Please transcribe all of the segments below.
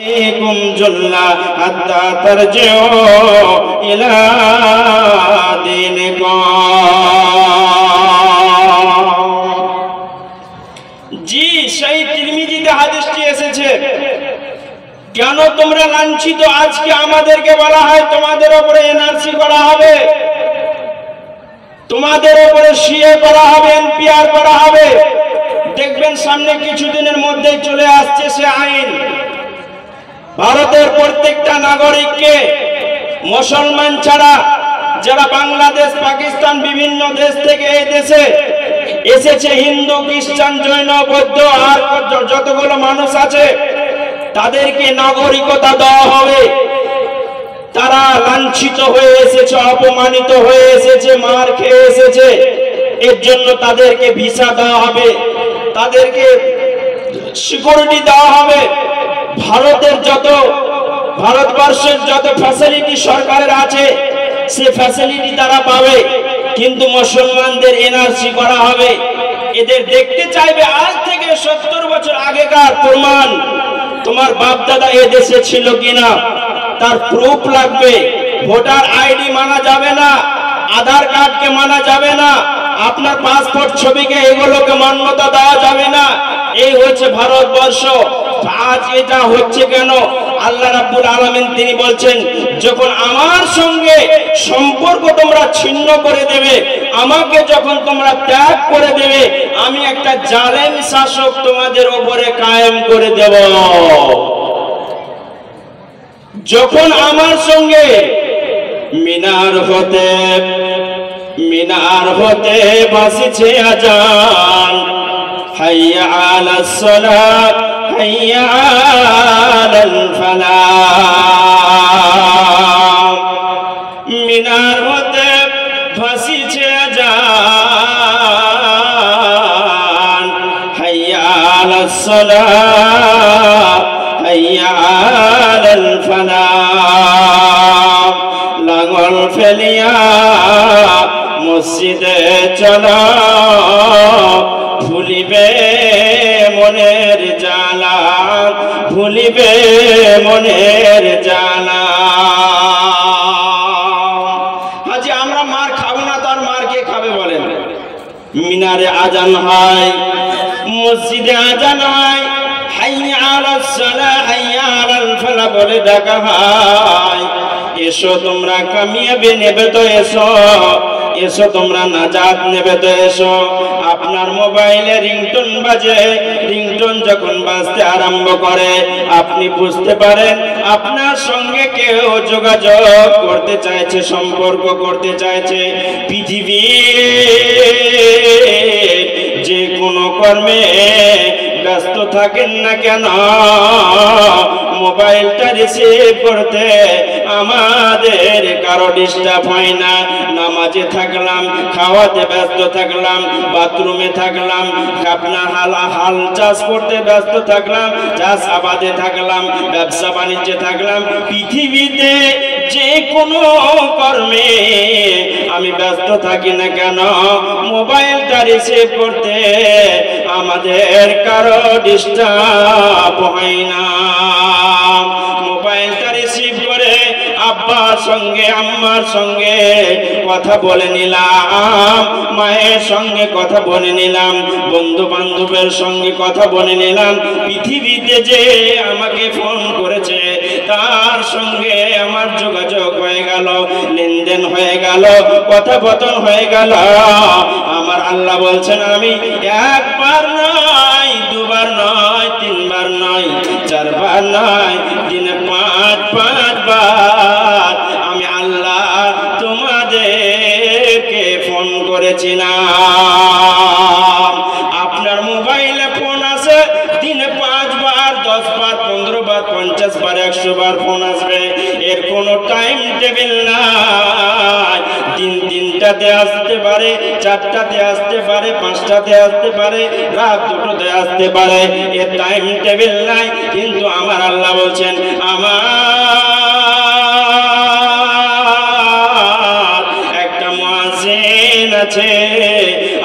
जुल्ला हत्ता तरजिउ इला दीनिकुम। जी সেই তিরমিজিতে হাদিসটি এসেছে। কেন তোমরা লাঞ্ছিত? আজকে আমাদেরকে বলা হয় তোমাদের উপরে এনআরসি করা হবে, তোমাদের উপরে সিএ করা হবে, এনপিআর করা হবে। দেখবেন সামনে কিছুদিনের মধ্যেই চলে আসছে সে আইন। ভারতের প্রত্যেকটা নাগরিককে মুসলমান ছাড়া যারা বাংলাদেশ, পাকিস্তান, বিভিন্ন দেশ থেকে এই দেশে এসেছে, হিন্দু, খ্রিস্টান, জৈন, বৌদ্ধ আর যতগুলো মানুষ আছে, তাদেরকে নাগরিকতা দেওয়া হবে। তারা লাঞ্ছিত হয়ে এসেছে, অপমানিত হয়ে এসেছে, মার খেয়ে এসেছে, এর জন্য তাদেরকে ভিসা দেওয়া হবে, তাদেরকে সিকিউরিটি দেওয়া হবে। ভারতবর্ষের যত ফ্যাসিলিটি সরকারের আছে সে ফ্যাসিলিটি তারা পাবে, কিন্তু মুসলমানদের এনআরসি করা হবে। এদের দেখতে চাইবে আজ থেকে 70 বছর আগেকার প্রমাণ, তোমার বাপ দাদা এ দেশে ছিল কিনা তার প্রুফ লাগবে। ভোটার আইডি মানা যাবে না, আধার কার্ডকে মানা যাবে না, আপনার পাসপোর্ট ছবিকে এগুলোকে মান্যতা দেওয়া যাবে না। এই হচ্ছে ভারতবর্ষ। আজ এটা হচ্ছে কেন? আল্লাহ রাব্বুল আলামিন তিনি বলছেন, যখন আমার সঙ্গে সম্পর্ক তোমরা ছিন্ন করে দেবে, আমাকে যখন তোমরা ত্যাগ করে দেবে, আমি একটা জালেম শাসক তোমাদের উপরে কায়েম করে দেব। যখন আমার সঙ্গে মিনার হতে বাসিছে আজান, হাইয়া আলাস সালাত হাইয়া আলাল ফালাহ। মিনার হতে বাসিছে আজান, হাইয়া আলাস সালাত হাইয়া আলাল ফালাহ। লাঙ্গল ফেলিয়া মসজিদে চলো, ভুলিবে মনের জ্বালা, ভুলিবে মনের জ্বালা। আজ আমরা মার খাবো না, তার মার কে খাবে বলেন? মিনারে আজান হয়, মসজিদে আজান হয়, হাইয়া আলাস সালাহ হাইয়া আলাল ফালাহ বলে ডাকা হয়। এসো তোমরা কামিয়াবি নেবে তো এসো, এসো তোমরা নাজাত নেবে তো এসো। আপনার মোবাইলে রিংটোন বাজে, রিংটোন যখন বাজতে আরম্ভ করে আপনি বুঝতে পারেন আপনার সঙ্গে কেউ যোগাযোগ করতে চাইছে, সম্পর্ক করতে চাইছে। পৃথিবীর যে কোনো কর্মে ব্যস্ত থাকেন না কেন, মোবাইলটা রিসিভ করতে আমাদের কারো ডিস্টার্ব হয় না। নামাজে থাকলাম, খাওয়াতে ব্যস্ত থাকলাম, বাথরুমে থাকলাম, আপনার হাল চাষ করতে ব্যস্ত থাকলাম, চাষ আবাদে থাকলাম, ব্যবসা বাণিজ্যে থাকলাম, পৃথিবীতে যে কোনো কর্মে আমি ব্যস্ত থাকি না কেন, মোবাইলটা রিসিভ করতে আমাদের কারো ডিস্টার্ব হয় না। মোবাইলটা রিসিভ করে আব্বার সঙ্গে আম্মার সঙ্গে কথা বলে নিলাম, মায়ের সঙ্গে কথা বলে নিলাম, বন্ধু বান্ধবের সঙ্গে কথা বলে নিলাম। পৃথিবীতে যে আমাকে ফোন করেছে তার সঙ্গে আমার যোগাযোগ হয়ে গেল, লেনদেন হয়ে গেল, কথোপকথন হয়ে গেল। আমার আল্লাহ বলছেন, আমি একবার নয়, দুবার নয়, তিনবার নয়, চারবার নয়, দিনে 5 বার আমি আল্লাহ তোমাদেরকে ফোন করেছিলাম। আপনার মোবাইলে ফোন আছে, দিনে 5 বার, 10 বার, 15 বার, 50 বার, 100 বার ফোন আসবে। এর কোনো টাইম টেবিল নাই। দিন 3টাতে আসতে পারে, 4টাতে আসতে পারে, 5টাতে আসতে পারে, রাত 2টোতে আসতে পারে, এর টাইম টেবিল নাই। কিন্তু আমার আল্লাহ বলছেন, আমার একটা মুয়াজ্জিন আছে,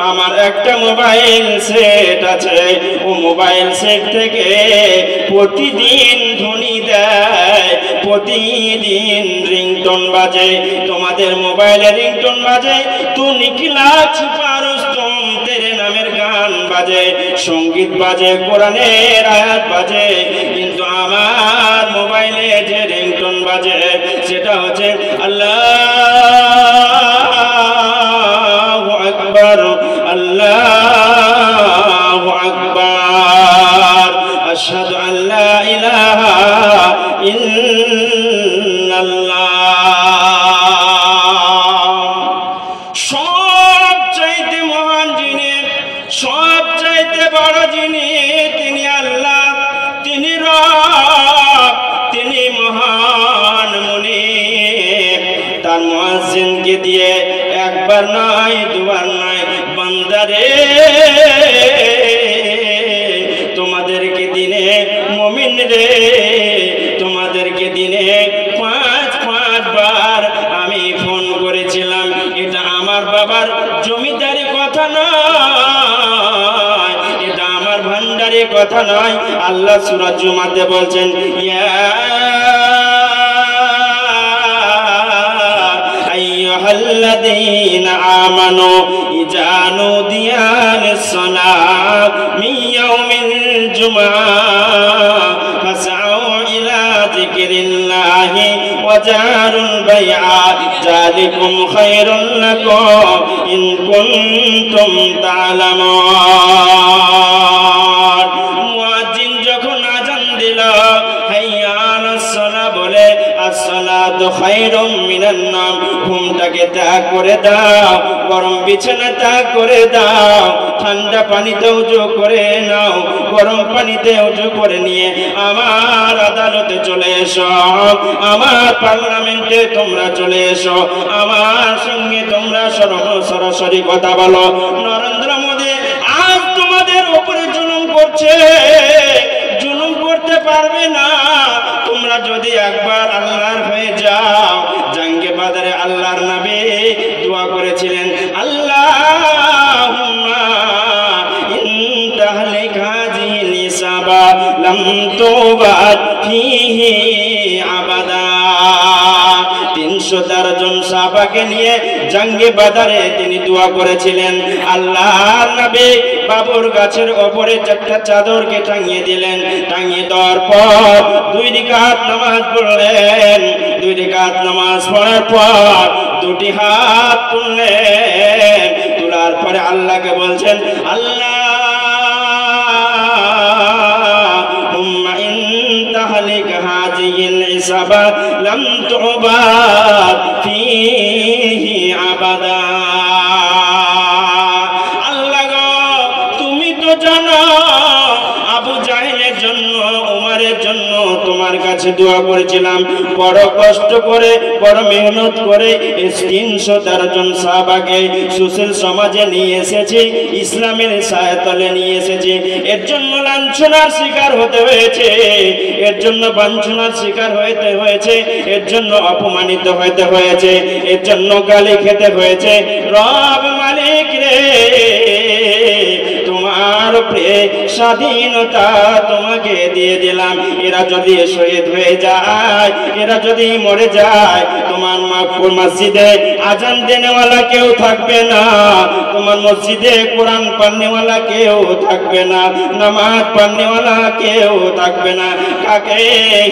আমার একটা মোবাইল সেট আছে, ও মোবাইল সেট থেকে প্রতিদিন ধ্বনি প্রতিদিন রিংটোন বাজে, তোমাদের মোবাইলে রিংটোন বাজে, তু নিখিলা ছুপারুস্তম তেরে নামের গান বাজে, সঙ্গীত বাজে, কোরআনের আয়াত বাজে, কিন্তু আমার মোবাইলে যে রিংটোন বাজে সেটা হচ্ছে আল্লাহু আকবার, আল্লাহু আকবার, আশহাদু আল্লা ইলাহা ইল্লাল্লাহ। সবচাইতে মহান যিনি, সবচাইতে বড় যিনি, তিনি আল্লাহ, তিনি রব, তিনি মহান মুনিব। তার মুয়াজ্জিনকে দিয়ে একবার নয় দুবার নয়, বান্দারে তোমাদেরকে দিনে, মুমিন রে তোমাদেরকে দিনে 5 বার আমি ফোন করেছিলাম। এটা আমার বাবার জমিদারি কথা নয়, এটা আমার ভান্ডারি কথা নয়। আল্লাহ সূরা জুমাতে বলছেন, ইয়া আইয়ুহাল্লাযীনা আমানু ইযা নুদিয়া লিস-সালাহ মিন ইয়াউমিল জুমআহ ফাসআউ ইলা যিকরিল্লাহি ওয়া জারুল বাইআ যালিকুম খায়রুল লাকুম ইন কুনতুম তা'লামুন। মুয়াজ্জিন যখন আযান দিল, হাইয়া আলাস সালাহ বলে, আসসালাতু খায়রুম মিনান নাম, ঘুমটাকে ত্যাগ করে দাও, গরম বিছানা ত্যাগ করে দাও, ঠান্ডা পানিতে উজু করে নাও, গরম পানিতে উজু করে নিয়ে আমার আদালতে চলে এসো, আমার পার্লামেন্টে তোমরা চলে এসো, আমার সঙ্গে তোমরা সরাসরি কথা বলো। নরেন্দ্র মোদী আজ তোমাদের উপরে জুলুম করছে, জুলুম করতে পারবে না। তোমরা যদি একবার আল্লাহর হয়ে যাও, জঙ্গে বাদরে আল্লাহর নবী দোয়া করেছিলেন, আল্লাহুম্মা ইনতাহলিক হাযিহিল ইসাবা লাম তুবাদ ফীহি আবাদা। 313 জন সাহাবাকে নিয়ে জঙ্গে বাদরে তিনি দোয়া করেছিলেন। আল্লাহর নবী বাবুর গাছের ওপরে একটা চাদরকে টাঙিয়ে দিলেন, টাঙিয়ে দেওয়ার পর 2 রাকাত নামাজ পড়লেন। 2 রাকাত নামাজ পড়ার পর 2টি হাত তুললেন, তোলার পরে আল্লাহকে বলছেন, আল্লাহুম্মা ইনতাহলিক হাযিহিল ইসাবা লাম তুবাদ ফীহি আবাদা। আল্লাহ গো, তুমি তো জানো আবু জাহেলের জন্য, উমরের জন্য তোমার কাছে দোয়া করেছিলাম, বড় কষ্ট করে, বড় মেহনত করে 313 জন সাহাবাকে সুশীল সমাজে নিয়ে এসেছি, ইসলামের ছায়াতলে নিয়ে এসেছি। এর জন্য লাঞ্ছনার শিকার হতে হয়েছে, এর জন্য বঞ্চনার শিকার হতে হয়েছে, এর জন্য অপমানিত হতে হয়েছে, এর জন্য গালি খেতে হয়েছে। রব মালিক রে, তোমার স্বাধীনতা তোমাকে দিয়ে দিলাম। এরা যদি শহীদ হয়ে যায়, এরা যদি মরে যায়, তোমার মসজিদে আজান দেনেওয়ালা কেউ থাকবে না, তোমার মসজিদে কোরআন পড়নেওয়ালা কেউ থাকবে না, নামাজ পড়নেওয়ালা কেউ থাকবে না। কাকে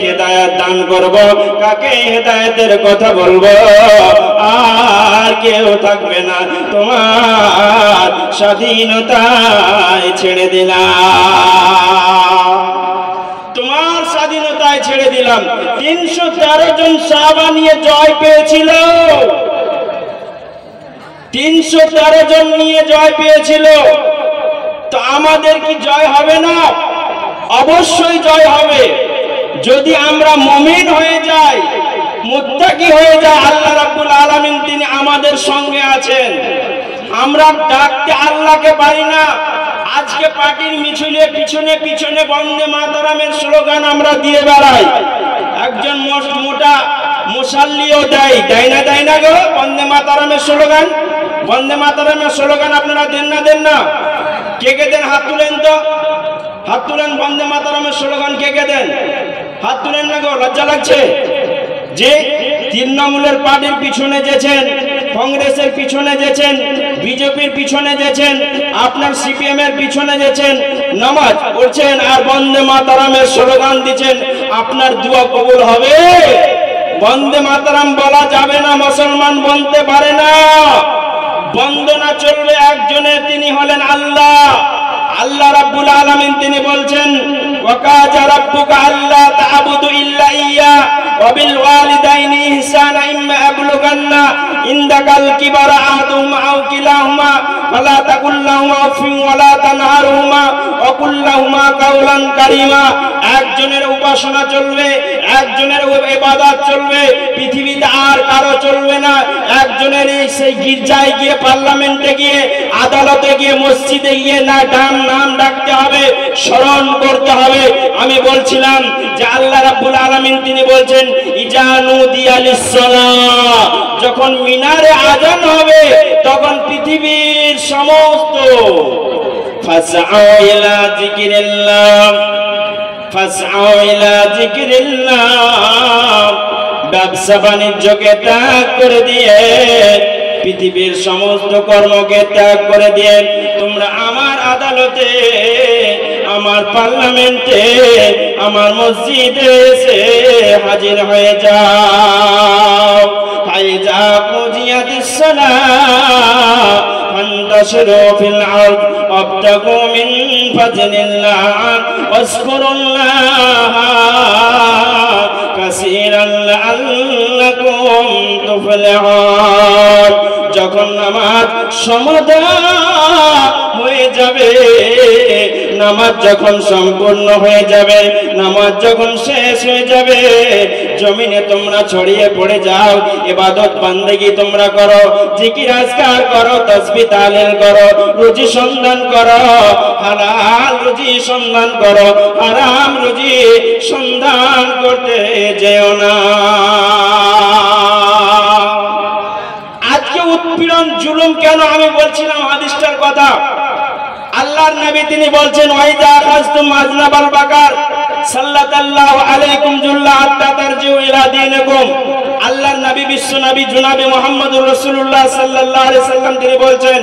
হেদায়েত দান করব, কাকে হেদায়েতের কথা বলবো, আর কেউ থাকবে না। তোমার স্বাধীনতায় ছেড়ে দিলাম, তোমার স্বাধীনতায় ছেড়ে দিলাম। 313 জন সাহাবা নিয়ে জয় পেয়েছিল, 313 জন নিয়ে জয় পেয়েছিল। তো আমাদের কি জয় হবে না? অবশ্যই জয় হবে, যদি আমরা মুমিন হয়ে যাই, মুত্তাকি হয়ে যাই। আল্লাহ রাব্বুল আলামিন তিনি আমাদের সঙ্গে আছেন। আমরা ডাকতে আল্লাহকে পারি না। আজকে পার্টির মিছিলে পিছনে পিছনে বন্দে মাতরমের স্লোগান আমরা দিয়ে বেড়াই। একজন মোটা মুসাল্লিও দেয়, দেয় না গো বন্দে মাতরমের স্লোগান? বন্দে মাতরমের স্লোগান আপনারা দেন না? কে কে দেন? হাত তুলেন তো, হাত তুলেন। বন্দে মাতরমের স্লোগান কে কে দেন? হাত তুলেন না গো, লজ্জা লাগছে। যে তৃণমূলের পার্টির পিছনে যেছেন, কংগ্রেসের পিছনে যেছেন, বিজেপির পিছনে যেছেন, আপনার সিপিএম এর পিছনে যেছেন, নামাজ পড়ছেন আর বন্দে মাতারামের স্লোগান দিচ্ছেন, আপনার দোয়া কবুল হবে? বন্দে মাতারাম বলা যাবে না, মুসলমান বলতে পারে না। বন্দনা চলবে একজনের, তিনি হলেন আল্লাহ। আল্লাহ রাব্বুল আলামিন তিনি বলছেন, ওয়াকাজা রাব্বুকা আল্লা তা'বুদু ইল্লা ইয়্যা ওয়া বিল ওয়ালিদাইনি ইহসানা ইম্মা আবলুগান্না ইনদাকাল কিবারা আহাদুহুমা আও কিলাহুমা ফালা তাকুল লাহুমা উফিন ওয়া লা তানহারহুমা ওয়া কুল লাহুমা কাওলান কারীমা। একজনের উপাসনা চলবে, একজনের ইবাদত চলবে, পৃথিবীতে আর কারো চলবে না। একজনের সেই গির্জায় গিয়ে, পার্লামেন্টে গিয়ে, আদালতে গিয়ে, মসজিদে গিয়ে না নাম ডাকতে হবে, স্মরণ করতে হবে। আমি বলছিলাম যে আল্লাহ রাব্বুল আলামিন তিনি বলছেন, ইজানু দিয়ালিস-সালাহ, যখন মিনারে আজান হবে তখন পৃথিবীর সমস্ত ফাসআউ ইলা যিকরিল্লাহ, ফাসআউ ইলা যিকরিল্লাহ, ব্যবসা বাণিজ্যকে ত্যাগ করে দিয়ে, পৃথিবীর সমস্ত কর্মকে ত্যাগ করে দিয়ে তোমরা আমার আদালতে, আমার পার্লামেন্টে, আমার মসজিদে এসে হাজির হয়ে যাও। ফাইজা কুজিয়াতিস সালাহ ফান্তাশিরু ফিল আরদ ওয়াবতাগু মিন ফাজলিল্লাহ ওয়াজকুরুল্লাহ কাসীরান লাআল্লাকুম তুফলিহুন। যখন নামাজ সমাধা হয়ে যাবে, নামাজ যখন সম্পূর্ণ হয়ে যাবে, নামাজ যখন শেষ হয়ে যাবে, জমিনে তোমরা ছড়িয়ে পড়ে যাও, ইবাদত বান্দেগি তোমরা করো, জিকির আজকার করো, তাসবিহ তাহলিল করো, রুজি সন্ধান করো, হালাল রুজি সন্ধান করো, হারাম রুজি সন্ধান করতে যেও না। আজকে উৎপীড়ন জুলুম কেন? আমি বলছিলাম হাদিসটার কথা। আল্লাহর নবী তিনি বলছেন, ওয়াইজা আখাযতুম আযনাবাল বাকার সাল্লাল্লাহু আলাইকুম যুল্লা হাত্তা তারজিউ ইলা দীনিকুম। আল্লাহর নবী, বিশ্ব নবী জনাবে মুহাম্মদুর রাসূলুল্লাহ সাল্লাল্লাহু আলাইহি সাল্লাম তিনি বলছেন,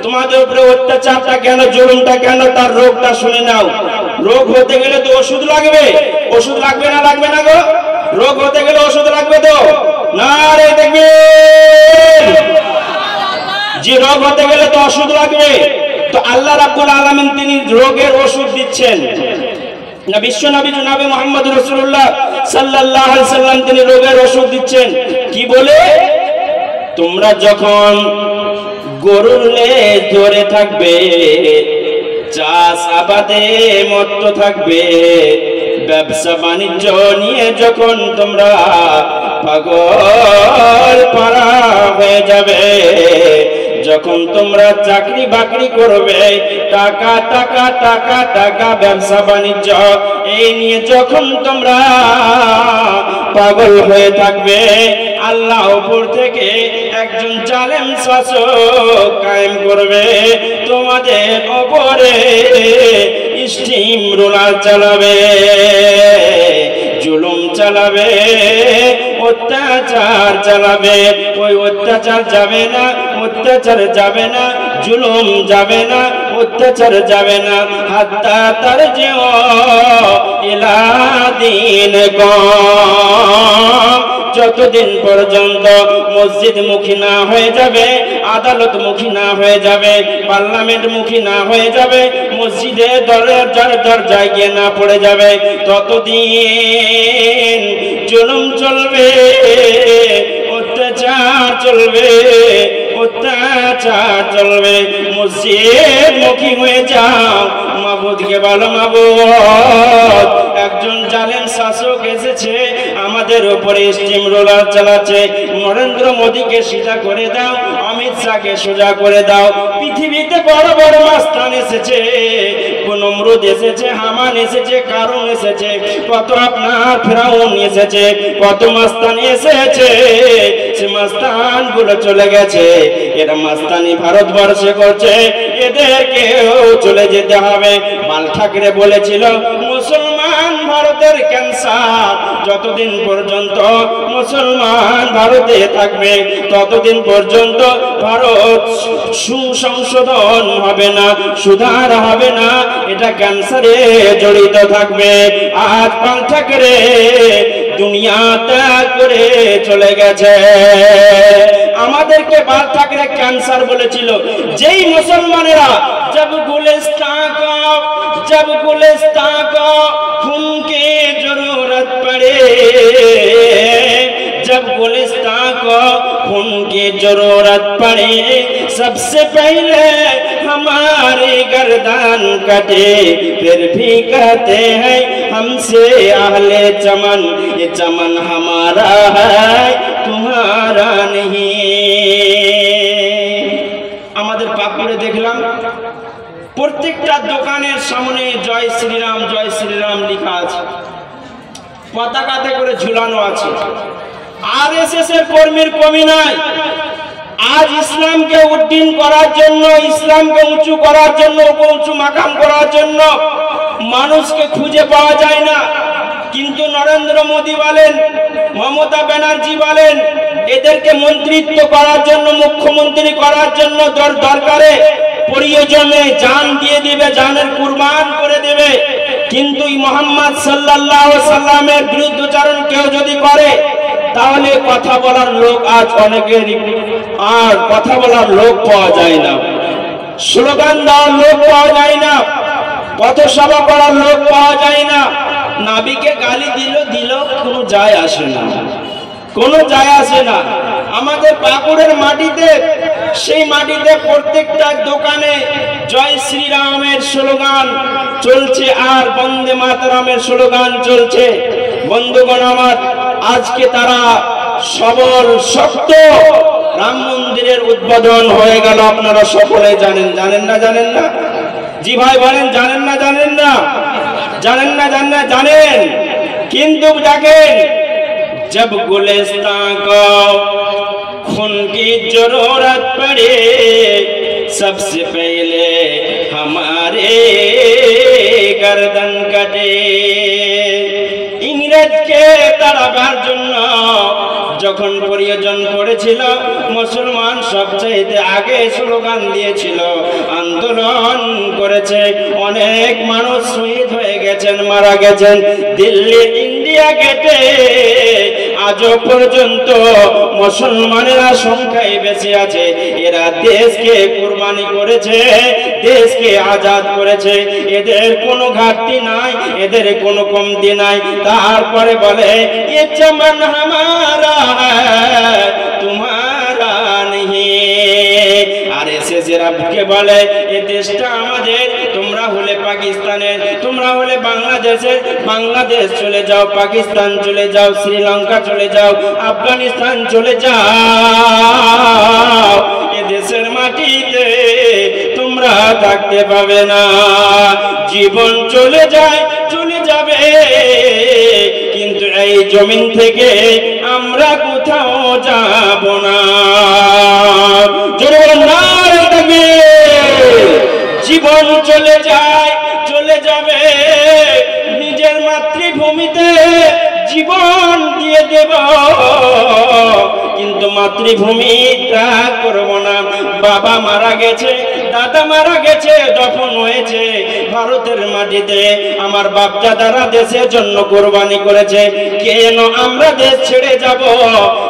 তোমাদের উপরে অত্যাচারটা কেন, জুলুমটা কেন, তার রোগটা শুনে নাও। রোগ হতে গেলে তো ওষুধ লাগবে, ওষুধ লাগবে না? লাগবে না গো? রোগ হতে গেলে ওষুধ লাগবে তো? নারে তাকবীর। যে রোগ হতে গেলে তো ওষুধ লাগবে। তো আল্লাহ রাব্বুল আলামিন তিনি রোগের ওষুধ দিচ্ছেন। না, বিশ্ব নবী জনাবে মুহাম্মদ রাসূলুল্লাহ সাল্লাল্লাহু আলাইহি সাল্লাম তিনি রোগের ওষুধ দিচ্ছেন। কি বলে? তোমরা যখন গরুর লেজ ধরে থাকবে, চাষ আবাদে মত্ত থাকবে, ব্যবসা বাণিজ্য নিয়ে যখন তোমরা পাগল পারা হয়ে যাবে, যখন তোমরা চাকরি বাকরি করবে, টাকা টাকা টাকা টাকা, ব্যবসা বাণিজ্য এই নিয়ে যখন তোমরা পাগল হয়ে থাকবে, আল্লাহ উপর থেকে একজন জালেম শাসক কায়েম করবে, তোমাদের উপরে স্টিম রোলার চালাবে, জুলুম চালাবে, অত্যাচার চালাবে। ওই অত্যাচার যাবে না, অত্যাচার যাবে না, জুলুম যাবে না, অত্যাচার যাবে না। হাত্তা তারজিউ ইলা দীনিকুম, যতদিন পর্যন্ত মসজিদ মুখী না হয়ে যাবে, আদালত মুখী না হয়ে যাবে, পার্লামেন্ট মুখী না হয়ে যাবে, মসজিদে দরজায় গিয়ে না পড়ে যাবে, ততদিন জুলুম চলবে, অত্যাচার চলবে, অত্যাচার চলবে। মসজিদ মুখী হয়ে যাও, মাবুদকে বলো, মাবুদ একজন জালেম শাসক এসেছে, আমাদের উপরে স্টিম রোলার চালাচ্ছে, নরেন্দ্র মোদীকে সিধা করে দাও, অমিত শাহকে সোজা করে দাও। পৃথিবীতে বড় বড় মাস্তান এসেছে, নমরুদ এসেছে, হামান এসেছে, কারুন এসেছে, কত আপনার ফেরাউন এসেছে, কত মাস্তান এসেছে, গেছে, মাস্তান গুলো চলে গেছে, এরা মাস্তানি ভারতবর্ষে করছে, এদেরকেও চলে যেতে হবে। বাল ঠাকরে বলেছিল মুসলমান ভারতের ক্যান্সার, যতদিন পর্যন্ত মুসলমান ভারতে থাকবে ততদিন পর্যন্ত ভারত সুসংশোধন হবে না, সুধার হবে না, এটা ক্যান্সারে জড়িত থাকবে। আজ বাল ঠাকরে দুনিয়া ত্যাগ করে চলে গেছে। আমাদেরকে বাল ঠাকরে ক্যান্সার বলেছিল। যেই মুসলমানেরা जब गुलिस्तां को खून की जरूरत पड़े, जब गुलिस्तां को खून की जरूरत पड़े, सबसे पहले हमारी गर्दन कटे, फिर भी कहते हैं हमसे अहले चमन, ये चमन हमारा है तुम्हारा नहीं। আমাদের পাকুড়ে দেখলাম প্রত্যেকটা দোকানের সামনে জয় শ্রীরাম লেখা আছে, পতাকাতে করে ঝুলানো আছে। আরএসএস এর কর্মীর কমি নাই। আজ ইসলামকে উদ্দিন করার জন্য, ইসলামকে উঁচু করার জন্য, উঁচু মাকাম করার জন্য মানুষকে খুঁজে পাওয়া যায় না। কিন্তু নরেন্দ্র মোদী বলেন, মমতা ব্যানার্জি বলেন, এদেরকে মন্ত্রিত্ব করার জন্য, মুখ্যমন্ত্রী করার জন্য দরকারে প্রয়োজনে জান দিয়ে দিবে, জানের কুরবান করে দেবে। কিন্তু মুহাম্মদ সাল্লাল্লাহু আলাইহি সাল্লামের বিরুদ্ধচারণ কেউ যদি করে তাহলে কথা বলার লোক আজ অনেকের, আর কথা বলার লোক পাওয়া যায় না, স্লোগান দেওয়ার লোক পাওয়া যায় না, পথসভা করার লোক পাওয়া যায় না। নাবিকে গালি দিল কোনো যায় আসে না, কোনো যায় আসে না। আমাদের পাকুড়ের মাটিতে, সেই মাটিতে প্রত্যেকটা দোকানে জয় শ্রীরামের স্লোগান চলছে আর বন্দে মাতরমের স্লোগান চলছে। বন্ধুগণ আমার, আজকে তারা সবল শক্ত রাম মন্দিরের উদ্বোধন হয়ে গেল। আপনারা সকলে জানেন না জানেন না? জি ভাই বলেন, জানেন না জানেন না? জানেন না জানেন না? জানেন। কিন্তু দেখেন, जब गुलिस्तां को खून की जरूरत पड़े, सबसे पहले हमारे गर्दन कटे। ইংরেজকে তাড়াবার জন্য যখন প্রয়োজন পড়েছিল, মুসলমান সবচাইতে আগে স্লোগান দিয়েছিল, আন্দোলন করেছে। অনেক মানুষ শহীদ হয়ে গেছেন, মারা গেছেন। দিল্লি ইন্ডিয়া গেটে আজও পর্যন্ত মুসলমানেরা সংখ্যায় বেঁচে আছে। এরা দেশকে কুরবানি করেছে, দেশকে আজাদ করেছে। এদের কোনো ঘাটতি নাই, এদের কোনো কমতি নাই। তারপরে বলে ये चमन हमारा है तुम्हारा नहीं। आरएसएस এরা বুকে বলে এই দেশটা আমাদের, তোমরা হলে পাকিস্তানের, তোমরা হলে বাংলাদেশের। বাংলাদেশ চলে যাও, পাকিস্তান চলে যাও, শ্রীলঙ্কা চলে যাও, আফগানিস্তান চলে যাও, এ দেশের মাটিতে তোমরা থাকতে পাবে না। জীবন চলে যায়, চলে যাবে, কিন্তু এই জমিন থেকে আমরা কোথাও যাব না। জীবন চলে যায়, চলে যাবে, নিজের মাতৃভূমিতে জীবন দিয়ে দেব, কিন্তু মাতৃভূমি ত্যাগ করব না। বাবা মারা গেছে, দাদা মারা গেছে, দফন হয়েছে ভারতের মাটিতে। আমার বাপ দাদারা দেশের জন্য কোরবানি করেছে, কেন আমরা দেশ ছেড়ে যাব?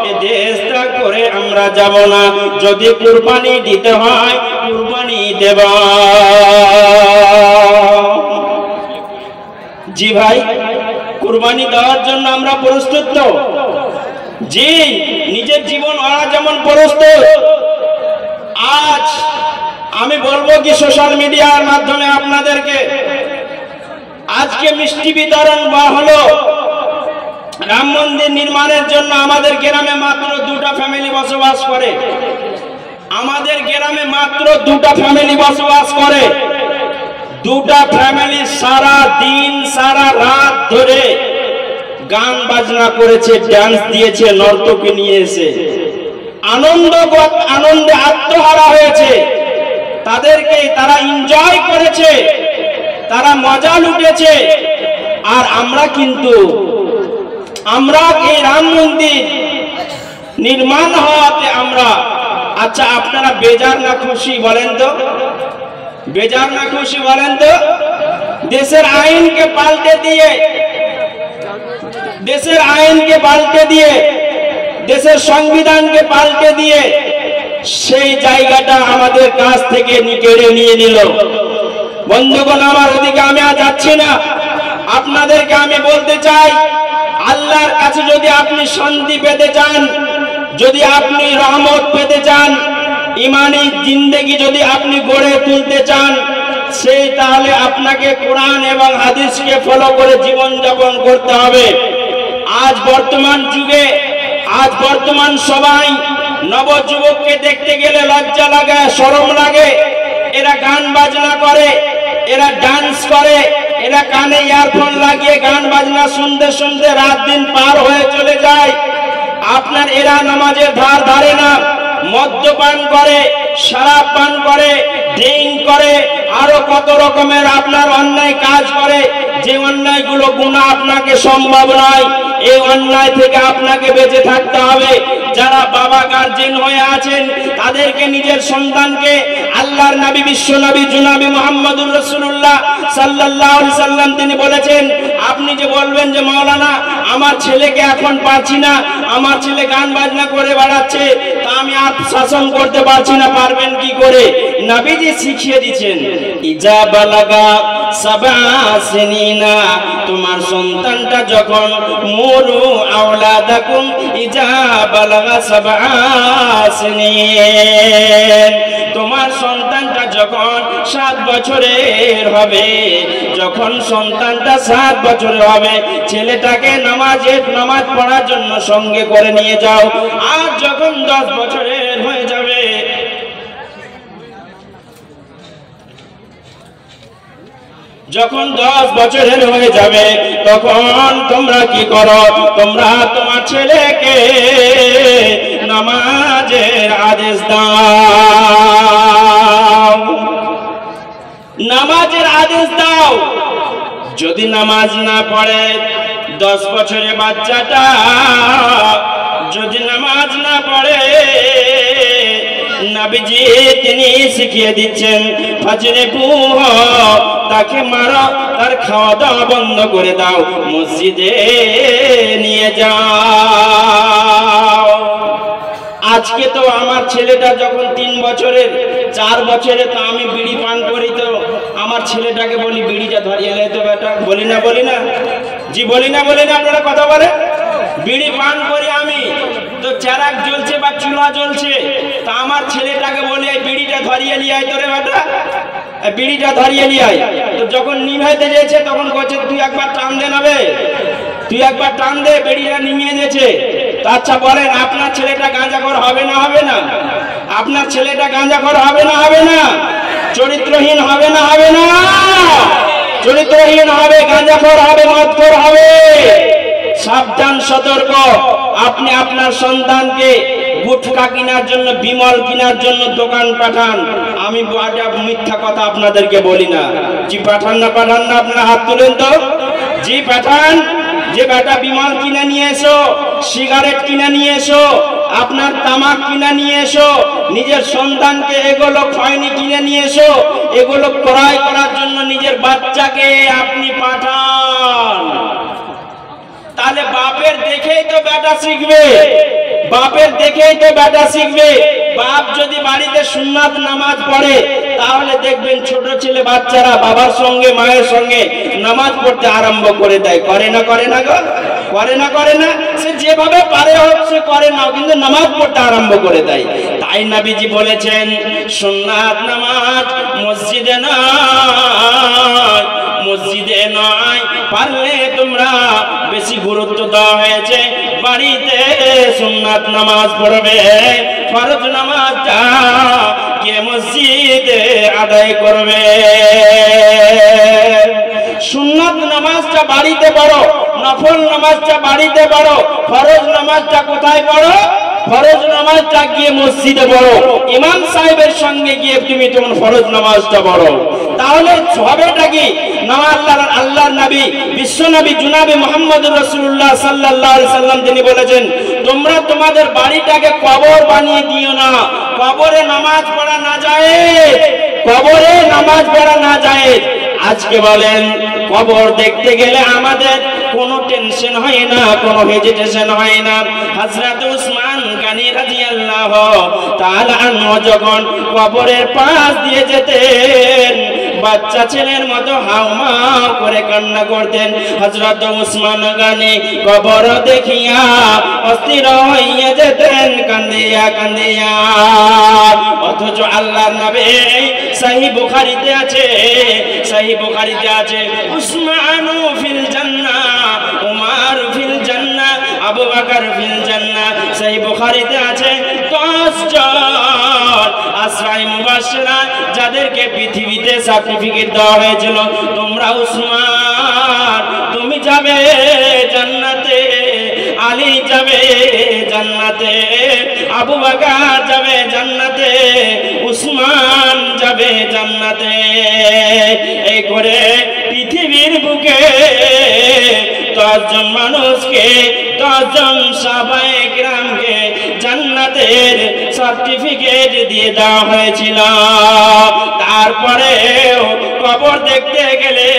এ দেশ ত্যাগ করে আমরা যাব না। যদি কোরবানি দিতে হয়, কোরবানি দেব। জি ভাই, কুরবানি দেওয়ার জন্য আমরা প্রস্তুত তো? জি, নিজের জীবন ওরা যেমন প্রস্তুত। আজ আমি বলবো কি, সোশ্যাল মিডিয়ার মাধ্যমে আপনাদেরকে, আজকে মিষ্টি বিতরণ হলো রাম মন্দির নির্মাণের জন্য। আমাদের গ্রামে মাত্র 2টা ফ্যামিলি বসবাস করে। আমাদের গ্রামে মাত্র 2টা ফ্যামিলি বসবাস করে। 2টা ফ্যামিলি সারা দিন সারা রাত ধরে গান বাজনা করেছে, ডান্স দিয়েছে, নর্তকী নিয়ে এসে। আনন্দে আত্মহারা হয়েছে, তাদেরকে তারা এনজয় করেছে, তারা মজা লুটেছে। আর আমরা এই রাম মন্দির নির্মাণ হওয়াতে আমরা, আচ্ছা আপনারা বেজার না খুশি বলেন তো? বেজার না খুশি বলেন তো? দেশের আইনকে পাল্টে দিয়ে, দেশের সংবিধানকে পাল্টে দিয়ে সেই জায়গাটা আমাদের কাছ থেকে কেড়ে নিয়ে নিল। বন্ধুগণ আমার, ওদিকে আমি আর যাচ্ছি না। আপনাদেরকে আমি বলতে চাই, আল্লাহর কাছে যদি আপনি শান্তি পেতে চান, যদি আপনি রহমত পেতে চান, ইমানি জিন্দেগি যদি আপনি গড়ে তুলতে চান, সেই তাহলে আপনাকে কোরআন এবং হাদিসকে ফলো করে জীবন যাপন করতে হবে। আজ বর্তমান যুগে, আজ বর্তমান সবাই নবযুবককে দেখতে গেলে লজ্জা লাগে, শরম লাগে। এরা গান বাজনা করে, এরা ডান্স করে, এরা কানে ইয়ারফোন লাগিয়ে গান বাজনা শুনতে শুনতে রাত দিন পার হয়ে চলে যায়। আপনার এরা নামাজের ধার ধারে না, মদ্যপান করে, শরাব পান করে, ড্রিঙ্ক করে, আরো কত রকমের আপনার অন্যায় কাজ করে, যে অন্যায়গুলো গুনাহ আপনাকে সম্ভব নয়। এই অন্যায় থেকে আপনাকে বেঁচে থাকতে হবে। যারা বাবা গার্জিয়ান হয়ে আছেন, তাদেরকে নিজের সন্তানকে, আল্লাহর নবী বিশ্ব নবী জনাবি মুহাম্মদুর রাসূলুল্লাহ সাল্লাল্লাহু আলাইহি সাল্লাম তিনি বলেছেন, আপনি যে বলবেন যে মাওলানা আমার ছেলেকে এখন পারছি না, আমার ছেলে গান বাজনা করে বেড়াচ্ছে, তা আমি আর শাসন করতে পারছি না, পারবেন কি করে? নবীজি শিখিয়ে দিয়েছেন, ইজা বালাগা সাবআ সিনিনা, তোমার সন্তানটা যখন মুরু আওলাদাকুম ইজা বালাগা সাবআ সিনিন, তোমার সন্তানটা যখন 7 বছরের হবে, যখন সন্তানটা 7 বছরের হবে, ছেলেটাকে নামাজ পড়ার জন্য সঙ্গে করে নিয়ে যাও। আর যখন 10 বছরের হয়ে যাবে, যখন 10 বছরের হয়ে যাবে, তখন তোমরা কি করো? তোমরা তোমার ছেলেকে নামাজের আদেশ দাও, নামাজের আদেশ দাও। যদি নামাজ না পড়ে, 10 বছরের বাচ্চাটা যদি নামাজ না পড়ে, নবীজি তিনি শিখিয়ে দিচ্ছেন, ফাজরে বুহ, তাকে মারো, তার খাওয়া দাওয়া বন্ধ করে দাও, মসজিদে নিয়ে যাও। আজকে তো আমার ছেলেটা যখন 3 বছরের, 4 বছরে, তো আমি বিড়ি পান করি, তো আমার ছেলেটাকে বলি বিড়িটা ধরিয়ে নে তো বেটা, বলি না জি, বলি না আপনারা কথা বলে? বিড়ি পান করি আমি, তো চারাক জ্বলছে বা চুলা জ্বলছে, তা আমার ছেলেটাকে বলি এই বিড়িটা ধরিয়ে নিয়ে আয় তোরে বেটা, বিড়িটা ধরিয়ে নিয়ে আয়। তো যখন নিভাইতে যেছে, তখন বলছে তুই একবার টান দে নেবে, তুই একবার টান দে, বিড়িটা নিমিয়ে গেছে। আচ্ছা বলেন, আপনার ছেলেটা গাঁজাখোর হবে না হবে না? আপনার ছেলেটা গাঁজাখোর হবে না হবে না? চরিত্রহীন হবে না হবে না? চরিত্রহীন হবে, গাঁজাখোর হবে, মদখোর হবে। সাবধান, সতর্ক। আপনি আপনার সন্তানকে গুটখা কেনার জন্য, বিমল কেনার জন্য দোকান পাঠান, আমি মিথ্যা কথা আপনাদেরকে বলি না। জি পাঠান না আপনারা হাত তুলেন তো। জি পাঠান, যে বেটা বিমল কিনে নিয়ে এসো, সিগারেট কিনে নিয়ে এসো, আপনার তামাক কিনে নিয়ে এসো, নিজের সন্তানকে এগুলো খয়নি কিনে নিয়ে এসো, এগুলো ক্রয় করার জন্য নিজের বাচ্চাকে আপনি পাঠান। তাহলে বাপের দেখেই তো বেটা শিখবে, বাপের দেখেই তো বেটা শিখবে। বাপ যদি বাড়িতে সুন্নাত নামাজ পড়ে, তাহলে দেখবেন ছোট ছেলে বাচ্চারা বাবার সঙ্গে মায়ের সঙ্গে নামাজ পড়তে আরম্ভ করে দেয়। করে না গো? করে না? সে যেভাবে পারে হোক সে করে না, কিন্তু নামাজ পড়তে আরম্ভ করে দেয়। তাই নবীজি বলেছেন, সুন্নাত নামাজ মসজিদে নয়, পারলে তোমরা বেশি গুরুত্ব দেওয়া হয়েছে বাড়িতে সুন্নাত নামাজ পড়বে, ফরজ নামাজটা কে মসজিদে আদায় করবে। সুন্নাত নামাজটা বাড়িতে পড়ো, নফল নামাজটা বাড়িতে পড়ো, ফরজ নামাজটা কোথায় পড়ো? ফরজ নামাজটা গিয়ে মসজিদে পড়ো, ইমাম সাহেবের সঙ্গে গিয়ে তুমি তোমার ফরজ নামাজটা পড়ো। তাহলে হবেটা কি? আল্লাহর নবী বিশ্ব নবী জনাবে মুহাম্মদুর রাসূলুল্লাহ সাল্লাল্লাহু আলাইহি সাল্লাম তিনি বলেছেন, তোমরা তোমাদের বাড়িটাকে কবর বানিয়ে দিও না। কবরে নামাজ পড়া না জায়েজ, কবরে নামাজ পড়া না জায়েজ। আজকে বলেন কবর দেখতে গেলে আমাদের কোনো টেনশন হয় না, কোনো হেজিটেশন হয় না। হযরত উসমান গনি রাদিয়াল্লাহু তাআলা আনহু যখন কবরের পাশ দিয়ে যেতেন, বাচ্চা ছেলের মতো হাউমাউ করে কান্না করতেন। হযরত উসমান গনি কবর দেখিয়া অস্থির হইয়া যেতেন কান্দিয়া কান্দিয়া। অথচ আল্লাহর নবী সহিহ বুখারীতে আছে, সহিহ বুখারীতে আছে, উসমানু ফিল জান্নাহ, উমর ফিল জান্নাহ, আবু বকর ফিল জান্নাহ। সহিহ বুখারীতে আছে 10 জন আশরায়ে মুবাশশিরা যাদেরকে পৃথিবীতে সার্টিফিকেট দেওয়া হয়েছিল, তোমরা উসমান তুমি যাবে জান্নাতে, আলী যাবে জান্নাতে, আবু বকর যাবে জান্নাতে, উসমান যাবে জান্নাতে। এই করে পৃথিবীর বুকে 10 জন মানুষকে, 10 জন সাহাবায়ে কিরামকে জান্নাতের সার্টিফিকেট দিয়ে দেওয়া হয়েছিল। তারপরে কবর দেখতে গেলে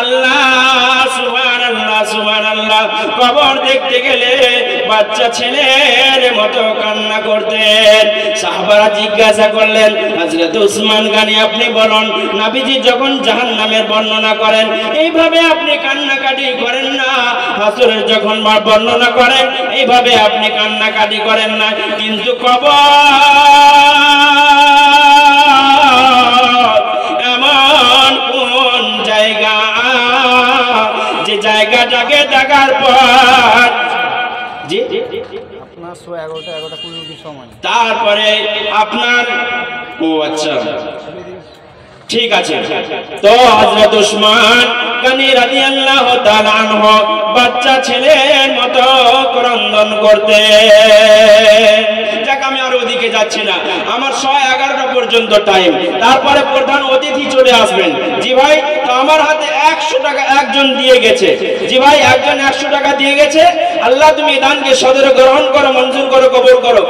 আল্লাহ সুবহানাল্লাহ সুবহানাল্লাহ, কবর দেখতে গেলে বাচ্চা ছেলের মতো কান্না করতেন। সাহাবারা জিজ্ঞাসা করলেন, হযরত উসমান গনি আপনি বলুন, নবীজি যখন জাহান্নামের বর্ণনা করেন এইভাবে আপনি কান্নাকাটি করেন না, হাসরের যখন বর্ণনা করেন এইভাবে আপনি কান্নাকাটি করেন না, কিন্তু কবর এমন কোন জায়গা যে জায়গাটাকে দেখার পর জি আপনার 11:20 সময়, তারপরে আপনার ও আচ্ছা ঠিক আছে। তো হযরত উসমান গনি রাদিয়াল্লাহু তাআলা আনহু বাচ্চা ছেলের মতো ক্রন্দন করতেন। যাক আমি আর ওদিকে যাচ্ছি না, আমার 11:30 পর্যন্ত টাইম, তারপরে প্রধান অতিথি চলে আসবেন। জি ভাই, তো আমার হাতে 100 টাকা একজন দিয়ে গেছে। জি ভাই, একজন 100 টাকা দিয়ে গেছে। আল্লাহ তুমি দানকে সদরে গ্রহণ করো, মঞ্জুর করো, কবুল করো।